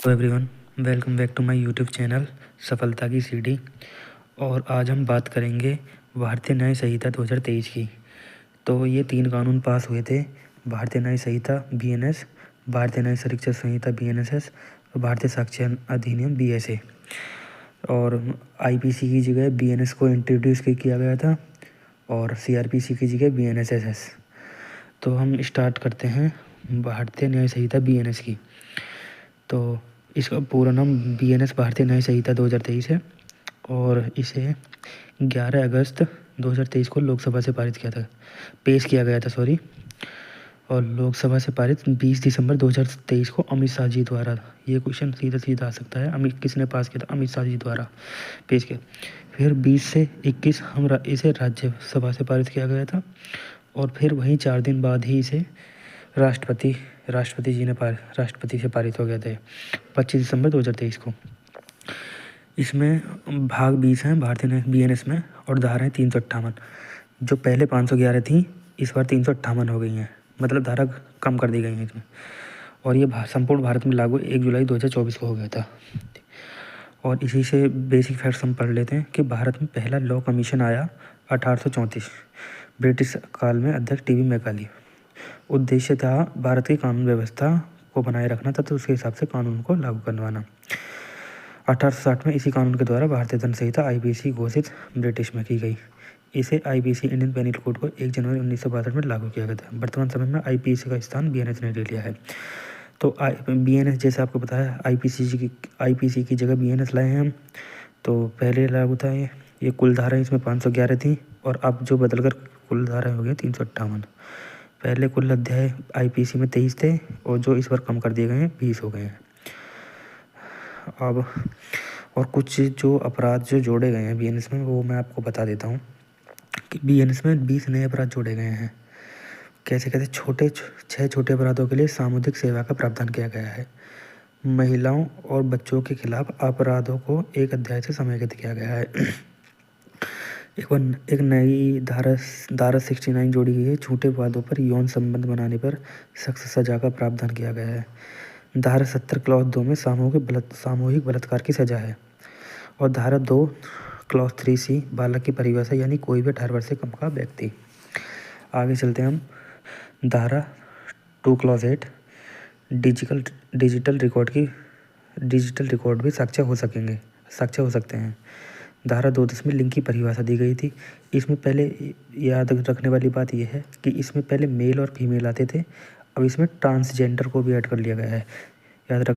Hello everyone, welcome back to my YouTube channel सफलता की सीढ़ी। और आज हम बात करेंगे भारतीय न्याय संहिता 2023 की। तो ये 3 कानून पास हुए थे: भारतीय न्याय संहिता BNS, भारतीय न्याय परीक्षा संहिता BNSS और भारतीय साक्ष्य अधिनियम BSA। और IPC की जगह BNS को इंट्रोड्यूस किया गया था और CRPC की जगह BNSS। तो हम स्टार्ट करते हैं भारतीय न्याय संहिता BNS की। तो इसका पूरा नाम BNS भारतीय न्याय संहिता 2023 है और इसे 11 अगस्त 2023 को लोकसभा से पेश किया गया था। और लोकसभा से पारित 20 दिसंबर 2023 को अमित शाह जी द्वारा। ये क्वेश्चन सीधा आ सकता है, किसने पास किया था? अमित शाह जी द्वारा पेश किया। फिर 20 से 21 इसे राज्यसभा से पारित किया गया था और फिर वहीं 4 दिन बाद ही इसे राष्ट्रपति से पारित हो गया था 25 दिसंबर 2023 को। इसमें भाग 20 हैं भारतीय BNS में और धाराएँ 358। जो पहले 511 थी, इस बार 358 हो गई हैं, मतलब धारा कम कर दी गई हैं इसमें। और ये संपूर्ण भारत में लागू 1 जुलाई 2024 को हो गया था। और इसी से बेसिक फैक्ट्स हम पढ़ लेते हैं कि भारत में पहला लॉ कमीशन आया 1834, ब्रिटिश काल में अध्यक्ष TB मैकाले। उद्देश्य था भारत की कानून व्यवस्था को बनाए रखना था, तो उसके हिसाब से कानून को लागू करवाना। 1860 में इसी कानून के द्वारा भारतीय दंड संहिता IPC घोषित ब्रिटिश में की गई। इसे IPC इंडियन पेनल कोड को 1 जनवरी 1962 में लागू किया गया था। वर्तमान समय में IPC का स्थान BNS ने ले लिया है। तो BNS जैसे आपको पता है IPC की जगह BNS लाए हैं हम। तो पहले लागू था ये कुल धाराएँ इसमें 511 थी और अब जो बदलकर कुल धाराएँ हो गई 358। पहले कुल अध्याय IPC में 23 थे और जो इस बार कम कर दिए गए हैं 20 हो गए हैं। अब और कुछ जो अपराध जो जोड़े गए हैं BNS में, वो मैं आपको बता देता हूँ कि BNS में 20 नए अपराध जोड़े गए हैं। कैसे 6 छोटे अपराधों के लिए सामुदायिक सेवा का प्रावधान किया गया है। महिलाओं और बच्चों के खिलाफ अपराधों को एक अध्याय से समेकित किया गया है। एक नई धारा 69 जोड़ी गई है। झूठे वादों पर यौन संबंध बनाने पर सख्त सजा का प्रावधान किया गया है। धारा 70 क्लॉज 2 में सामूहिक बलात्कार की सजा है। और धारा 2 क्लॉज 3C बालक की परिभाषा, यानी कोई भी 18 वर्ष से कम का व्यक्ति। आगे चलते हैं हम। धारा 2 क्लॉज 8 डिजिटल रिकॉर्ड भी साक्ष्य हो सकते हैं। धारा 210 में लिंग की परिभाषा दी गई थी। इसमें पहले याद रखने वाली बात यह है कि इसमें पहले मेल और फीमेल आते थे, अब इसमें ट्रांसजेंडर को भी ऐड कर लिया गया है। याद रख